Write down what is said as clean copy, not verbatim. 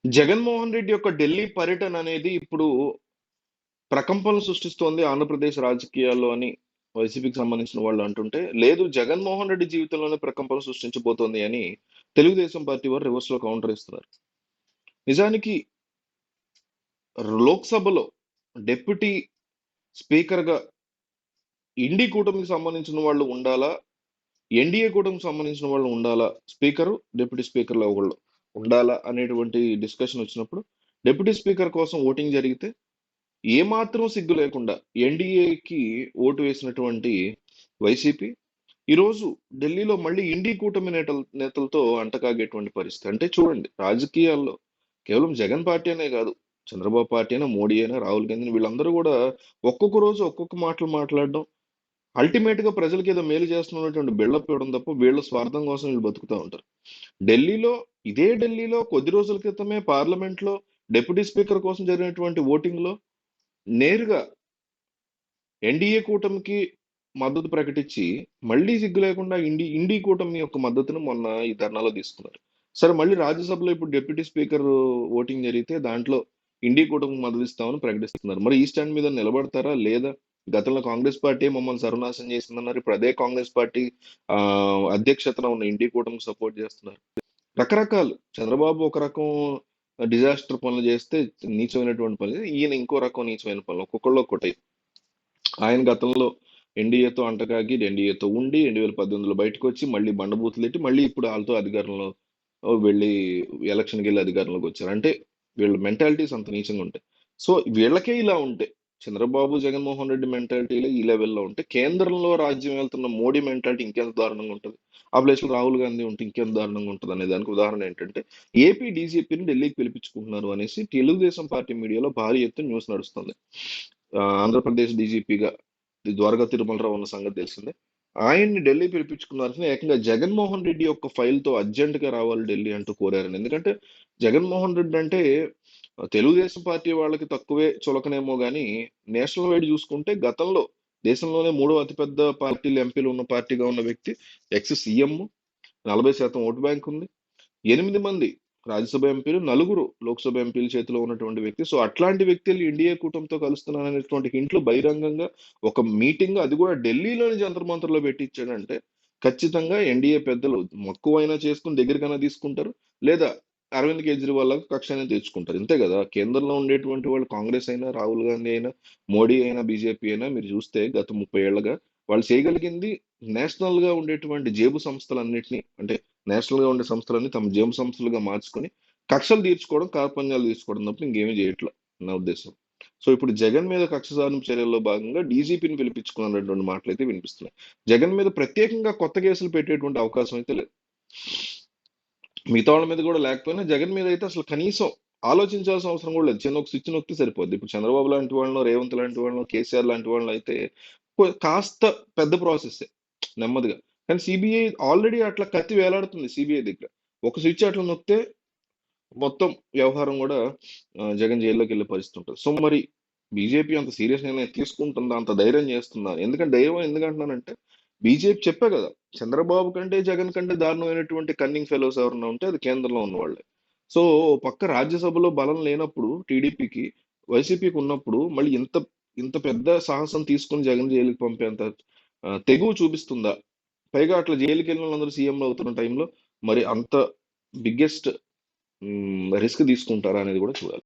జగన్మోహన్ రెడ్డి యొక్క ఢిల్లీ పర్యటన అనేది ఇప్పుడు ప్రకంపనలు సృష్టిస్తోంది ఆంధ్రప్రదేశ్ రాజకీయాల్లో అని వైసీపీకి సంబంధించిన వాళ్ళు అంటుంటే, లేదు జగన్మోహన్ రెడ్డి జీవితంలోనే ప్రకంపనలు సృష్టించబోతోంది అని తెలుగుదేశం పార్టీ వారు రివర్స్ లో కౌంటర్ ఇస్తున్నారు. నిజానికి లోక్సభలో డిప్యూటీ స్పీకర్ గా ఇండి కూటమికి సంబంధించిన వాళ్ళు ఉండాలా, ఎన్డీఏ కూటమికి సంబంధించిన వాళ్ళు ఉండాలా, స్పీకరు డిప్యూటీ స్పీకర్లో ఒకళ్ళు ఉండాలా అనేటువంటి డిస్కషన్ వచ్చినప్పుడు డిప్యూటీ స్పీకర్ కోసం ఓటింగ్ జరిగితే ఏమాత్రం సిగ్గు లేకుండా ఎన్డీఏకి ఓటు వేసినటువంటి వైసీపీ ఈరోజు ఢిల్లీలో మళ్ళీ ఇండి కూటమి నేతలతో అంటకాగేటువంటి పరిస్థితి. అంటే చూడండి, రాజకీయాల్లో కేవలం జగన్ పార్టీ అనే కాదు, చంద్రబాబు పార్టీ అయినా, మోడీ అయినా, రాహుల్ గాంధీ, వీళ్ళందరూ కూడా ఒక్కొక్క రోజు ఒక్కొక్క మాటలు మాట్లాడడం, అల్టిమేట్ గా ప్రజలకి ఏదో మేలు చేస్తున్నటువంటి బిల్డప్ ఇవ్వడం తప్ప వీళ్ళ స్వార్థం కోసం వీళ్ళు బతుకుతూ ఉంటారు. ఢిల్లీలో కొద్ది రోజుల క్రితమే పార్లమెంట్ లో డిప్యూటీ స్పీకర్ కోసం జరిగినటువంటి ఓటింగ్ లో నేరుగా ఎన్డీఏ కూటమికి మద్దతు ప్రకటించి మళ్ళీ సిగ్గు లేకుండా ఇండి కూటమి యొక్క మద్దతును మొన్న ఈ ధర్నాలో తీసుకున్నారు. సరే, మళ్ళీ రాజ్యసభలో ఇప్పుడు డిప్యూటీ స్పీకర్ ఓటింగ్ జరిగితే దాంట్లో ఇండి కూటమికి మద్దతు ఇస్తామని ప్రకటిస్తున్నారు. మరి ఈ స్టాండ్ మీద నిలబడతారా లేదా? గతంలో కాంగ్రెస్ పార్టీ మమ్మల్ని సర్వనాశనం చేసిందన్నారు. ఇప్పుడు అదే కాంగ్రెస్ పార్టీ ఆ అధ్యక్షతన ఉన్న ఇండి కూటమికి సపోర్ట్ చేస్తున్నారు. రకరకాలు. చంద్రబాబు ఒక రకం డిజాస్టర్ పనులు చేస్తే నీచమైనటువంటి పనులు, ఈయన ఇంకో రకం నీచమైన పనులు, ఒక్కొక్కళ్ళు ఒక్కొక్కటి. ఆయన గతంలో ఎన్డీఏతో అంటకాగి ఎన్డీఏతో ఉండి 2018లో బయటకు వచ్చి మళ్ళీ బండబూతులు పెట్టి మళ్ళీ ఇప్పుడు వాళ్ళతో అధికారంలో వెళ్ళి ఎలక్షన్కి వెళ్ళి అధికారంలోకి వచ్చారు. అంటే వీళ్ళ మెంటాలిటీస్ అంత నీచంగా ఉంటాయి. సో వీళ్ళకే ఇలా ఉంటే, చంద్రబాబు జగన్మోహన్ రెడ్డి మెంటాలిటీలో ఈ లెవెల్లో ఉంటే, కేంద్రంలో రాజ్యం వెళ్తున్న మోడీ మెంటాలిటీ ఇంకెంత దారుణంగా ఉంటుంది. ఆ ప్లేస్ లో రాహుల్ గాంధీ ఉంటే ఇంకెంత దారుణంగా ఉంటుంది అనే దానికి ఉదాహరణ ఏంటంటే, ఏపీ డీజీపీని ఢిల్లీకి పిలిపించుకుంటున్నారు అనేసి తెలుగుదేశం పార్టీ మీడియాలో భారీ ఎత్తున న్యూస్ నడుస్తుంది. ఆంధ్రప్రదేశ్ డీజీపీగా ద్వారకా తిరుమలరావు ఉన్న సంగతి తెలిసిందే. ఆయన్ని ఢిల్లీ పిలిపించుకున్నారని ఏకంగా జగన్మోహన్ రెడ్డి యొక్క ఫైల్ తో అర్జెంట్ గా రావాలి ఢిల్లీ అంటూ కోరారని. ఎందుకంటే జగన్మోహన్ రెడ్డి అంటే తెలుగుదేశం పార్టీ వాళ్ళకి తక్కువే చులకనేమో గానీ, నేషనల్ వైడ్ చూసుకుంటే గతంలో దేశంలోనే మూడో అతిపెద్ద పార్టీలు ఎంపీలు ఉన్న పార్టీగా ఉన్న వ్యక్తి, ఎక్స్ సీఎం, 40% ఓటు బ్యాంక్ ఉంది, 8 మంది రాజ్యసభ ఎంపీలు, 4 లోక్సభ ఎంపీల చేతిలో ఉన్నటువంటి వ్యక్తి. సో అట్లాంటి వ్యక్తులు ఇండియా కూటమితో కలుస్తున్నారనేటువంటి హింట్లు బహిరంగంగా ఒక మీటింగ్, అది కూడా ఢిల్లీలోని జంతర్ మంతర్లో పెట్టి ఇచ్చాడంటే ఖచ్చితంగా ఎన్డీఏ పెద్దలు మక్కువైనా చేసుకుని దగ్గరికైనా తీసుకుంటారు, లేదా అరవింద్ కేజ్రీవాల్ కక్ష అనేది తెచ్చుకుంటారు. ఇంతే కదా, కేంద్రంలో ఉండేటువంటి వాళ్ళు కాంగ్రెస్ అయినా, రాహుల్ గాంధీ అయినా, మోడీ అయినా, బీజేపీ అయినా మీరు చూస్తే గత 30 ఏళ్లుగా వాళ్ళు చేయగలిగింది నేషనల్ గా ఉండేటువంటి జేబు సంస్థలన్నింటినీ, అంటే నేషనల్ గా ఉండే సంస్థలన్నీ తమ జేబు సంస్థలుగా మార్చుకొని కక్షలు తీర్చుకోవడం, కార్పణ్యాలు తీర్చుకోవడం తప్ప ఇంకేమీ చేయట్లేదు నా ఉద్దేశం. సో ఇప్పుడు జగన్ మీద కక్ష సాధన చర్యల్లో భాగంగా డీజీపీని పిలిపించుకున్నటువంటి మాటలు అయితే వినిపిస్తున్నాయి. జగన్ మీద ప్రత్యేకంగా కొత్త కేసులు పెట్టేటువంటి అవకాశం అయితే లేదు. మిగతా వాళ్ళ మీద కూడా లేకపోయినా జగన్ మీద అయితే అసలు కనీసం ఆలోచించాల్సిన అవసరం కూడా లేదు. చిన్న ఒక స్విచ్ నొక్కితే సరిపోద్ది. ఇప్పుడు చంద్రబాబు లాంటి వాళ్ళను, రేవంత్ లాంటి వాళ్ళను, కేసీఆర్ లాంటి వాళ్ళని అయితే కాస్త పెద్ద ప్రాసెస్ నెమ్మదిగా. కానీ సిబిఐ ఆల్రెడీ అట్లా కత్తి వేలాడుతుంది సిబిఐ దగ్గర. ఒక స్విచ్ అట్లా నొక్కితే మొత్తం వ్యవహారం కూడా జగన్ జైల్లోకి వెళ్ళే పరిస్థితి ఉంటుంది. సో మరి బీజేపీ అంత సీరియస్ నిర్ణయం తీసుకుంటుందా, అంత ధైర్యం చేస్తుందా? ఎందుకంటే ధైర్యం ఎందుకంటున్నానంటే, బీజేపీ చెప్పే కదా, చంద్రబాబు కంటే జగన్ కంటే దారుణమైనటువంటి కన్నింగ్ ఫెలోస్ ఎవరన్నా ఉంటే అది కేంద్రంలో ఉన్న వాళ్ళే. సో పక్క రాజ్యసభలో బలం లేనప్పుడు టీడీపీకి, వైసీపీకి ఉన్నప్పుడు మళ్ళీ ఇంత ఇంత పెద్ద సాహసం తీసుకుని జగన్ జైలుకి పంపేంత తెగువ చూపిస్తుందా? పైగా అట్లా జైలుకి వెళ్ళిన వాళ్ళందరూ సీఎంలు అవుతున్న టైంలో మరి అంత బిగ్గెస్ట్ రిస్క్ తీసుకుంటారా అనేది కూడా చూడాలి.